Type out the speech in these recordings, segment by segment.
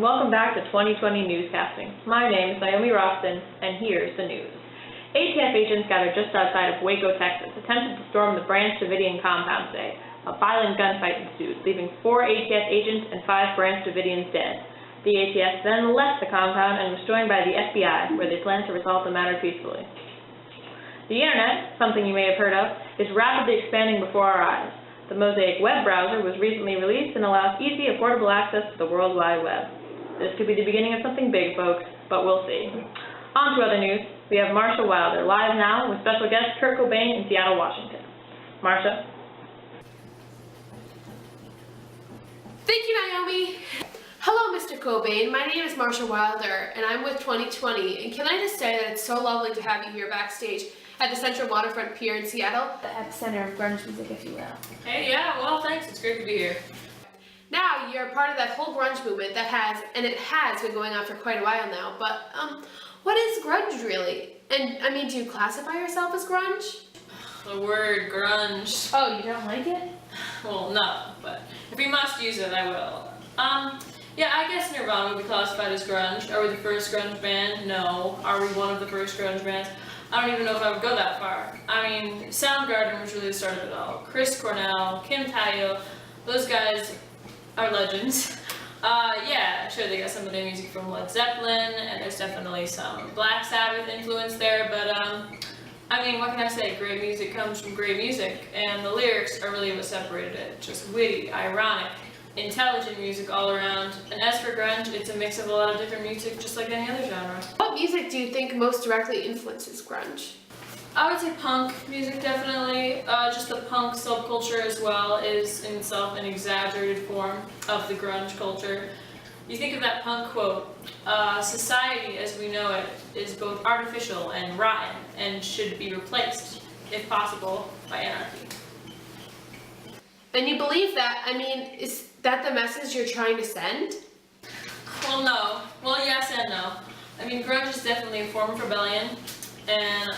and welcome back to 2020 Newscasting. My name is Naomi Roston, and here's the news. ATF agents gathered just outside of Waco, Texas, attempted to storm the Branch Davidian compound today. A violent gunfight ensued, leaving 4 ATF agents and 5 Branch Davidians dead. The ATF then left the compound and was joined by the FBI, where they plan to resolve the matter peacefully. The Internet, something you may have heard of, is rapidly expanding before our eyes. The Mosaic web browser was recently released and allows easy, affordable access to the World Wide Web. This could be the beginning of something big, folks, but we'll see. On to other news. We have Marsha Wilder live now with special guest Kurt Cobain in Seattle, Washington. Marsha. Thank you, Naomi. Hello, Mr. Cobain. My name is Marsha Wilder, and I'm with 2020. And can I just say that it's so lovely to have you here backstage at the Central Waterfront Pier in Seattle, the epicenter of grunge music, if you will. Hey, yeah, well, thanks. It's great to be here. Now, you're part of that whole grunge movement that has been going on for quite a while now, but, what is grunge really? And, I mean, do you classify yourself as grunge? The word grunge. Oh, you don't like it? Well, no, but if we must use it, I will. Yeah, I guess Nirvana would be classified as grunge. Are we the first grunge band? No. Are we one of the first grunge bands? I don't even know if I would go that far. I mean, Soundgarden was really the start of it all. Chris Cornell, Kim Tayo, those guys are legends. Yeah, sure, they got some of their music from Led Zeppelin, and there's definitely some Black Sabbath influence there, but, I mean, what can I say? Great music comes from great music, and the lyrics are really what separated it. Just witty, ironic, intelligent music all around. And as for grunge, it's a mix of a lot of different music, just like any other genre. What music do you think most directly influences grunge? I would say punk music, definitely. Just the punk subculture as well is in itself an exaggerated form of the grunge culture. You think of that punk quote, society as we know it is both artificial and rotten and should be replaced, if possible, by anarchy. And you believe that? I mean, is that the message you're trying to send? Well, no. Well, yes and no. I mean, grunge is definitely a form of rebellion, and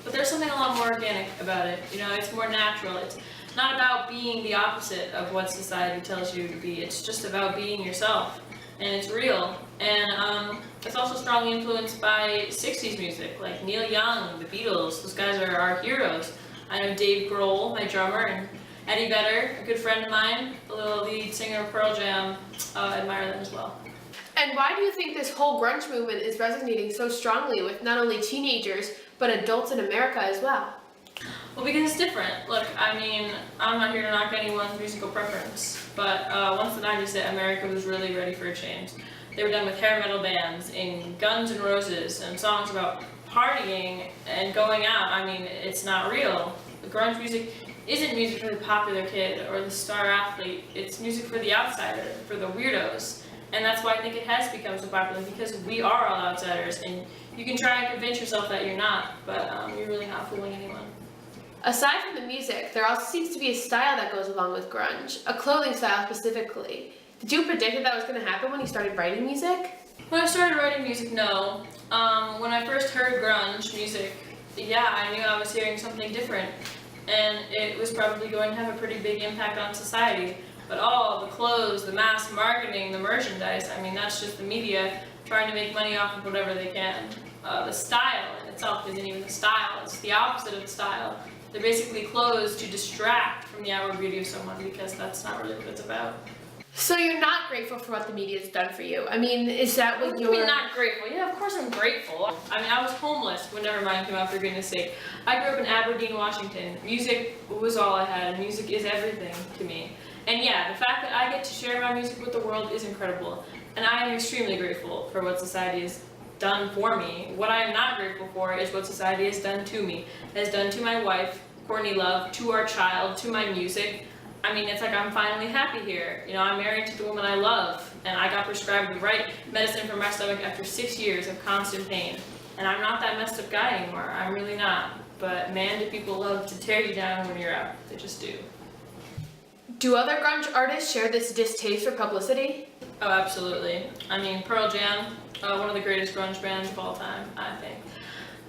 but there's something a lot more organic about it. You know, it's more natural. It's not about being the opposite of what society tells you to be. It's just about being yourself, and it's real. And it's also strongly influenced by 60s music, like Neil Young, the Beatles. Those guys are our heroes. I know Dave Grohl, my drummer, and Eddie Vedder, a good friend of mine, the little lead singer of Pearl Jam, admire them as well. And why do you think this whole grunge movement is resonating so strongly with not only teenagers, but adults in America as well? Well, because it's different. Look, I mean, I'm not here to knock anyone's musical preference, but once the 90s hit, America was really ready for a change. They were done with hair metal bands and Guns N' Roses and songs about partying and going out. I mean, it's not real. The grunge music isn't music for the popular kid or the star athlete. It's music for the outsider, for the weirdos. And that's why I think it has become so popular, because we are all outsiders, and you can try and convince yourself that you're not, but you're really not fooling anyone. Aside from the music, there also seems to be a style that goes along with grunge, a clothing style specifically. Did you predict that was going to happen when you started writing music? When I started writing music, no. When I first heard grunge music, yeah, I knew I was hearing something different. And it was probably going to have a pretty big impact on society. But all the clothes, the mass marketing, the merchandise, I mean, that's just the media trying to make money off of whatever they can. The style in itself isn't even the style, it's the opposite of the style. They're basically clothes to distract from the outward beauty of someone, because that's not really what it's about. So you're not grateful for what the media's done for you? I mean, is that what you're... I mean, not grateful. Yeah, of course I'm grateful. I mean, I was homeless when Nevermind came out, for goodness sake. I grew up in Aberdeen, Washington. Music was all I had, and music is everything to me. And yeah, the fact that I get to share my music with the world is incredible. And I am extremely grateful for what society has done for me. What I am not grateful for is what society has done to me. It has done to my wife, Courtney Love, to our child, to my music. I mean, it's like I'm finally happy here. You know, I'm married to the woman I love, and I got prescribed the right medicine for my stomach after 6 years of constant pain. And I'm not that messed up guy anymore. I'm really not. But man, do people love to tear you down when you're out. They just do. Do other grunge artists share this distaste for publicity? Oh, absolutely. I mean, Pearl Jam, one of the greatest grunge bands of all time, I think.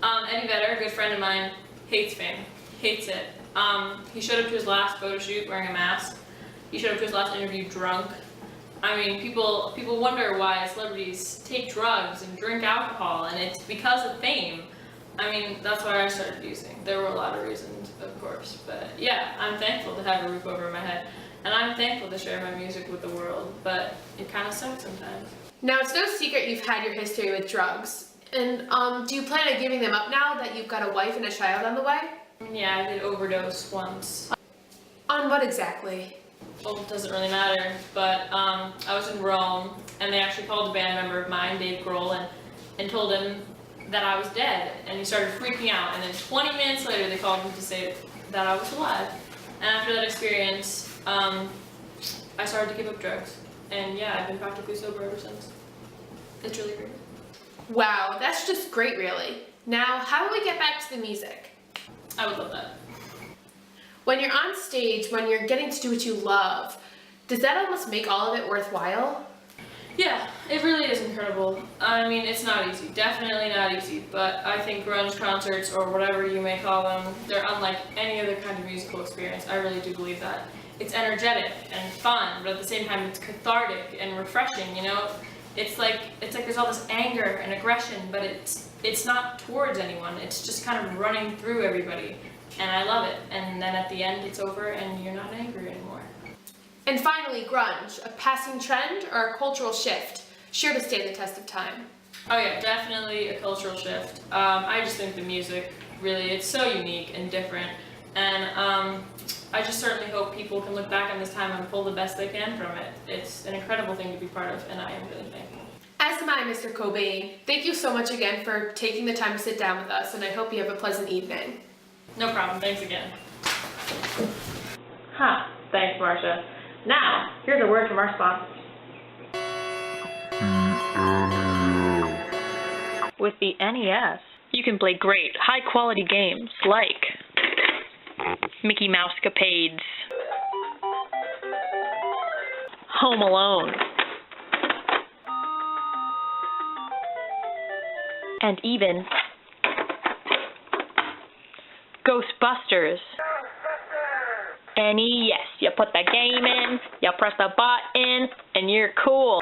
Eddie Vedder, a good friend of mine, hates fame. Hates it. He showed up to his last photo shoot wearing a mask. He showed up to his last interview drunk. I mean, people wonder why celebrities take drugs and drink alcohol, and it's because of fame. I mean, that's why I started using. There were a lot of reasons, of course, but yeah, I'm thankful to have a roof over my head, and I'm thankful to share my music with the world, but it kind of sucks sometimes. Now, it's no secret you've had your history with drugs. And do you plan on giving them up now that you've got a wife and a child on the way? Yeah, I did overdose once. On what exactly? Well, it doesn't really matter, but I was in Rome, and they actually called a band member of mine, Dave Grohl, and told him that I was dead, and he started freaking out, and then 20 minutes later they called him to say that I was alive. And after that experience, I started to give up drugs, and yeah, I've been practically sober ever since. It's really great. Wow, that's just great, really. Now, how do we get back to the music? I would love that. When you're on stage, when you're getting to do what you love, does that almost make all of it worthwhile? Yeah, it really is incredible. I mean, it's not easy, definitely not easy, but I think grunge concerts, or whatever you may call them, they're unlike any other kind of musical experience. I really do believe that. It's energetic and fun, but at the same time it's cathartic and refreshing, you know? It's like there's all this anger and aggression, but it's not towards anyone, it's just kind of running through everybody. And I love it, and then at the end it's over and you're not angry anymore. And finally, grunge, a passing trend or a cultural shift, sure to stand the test of time? Oh yeah, definitely a cultural shift. I just think the music, really, it's so unique and different, and I just certainly hope people can look back on this time and pull the best they can from it. It's an incredible thing to be part of, and I am really thankful. As am I, Mr. Cobain. Thank you so much again for taking the time to sit down with us, and I hope you have a pleasant evening. No problem, thanks again. Thanks, Marcia. Now, here's a word from our sponsors. With the NES, you can play great, high-quality games like Mickey Mouse Capades, Home Alone, and even Ghostbusters. NES, you put the game in, you press the button, and you're cool.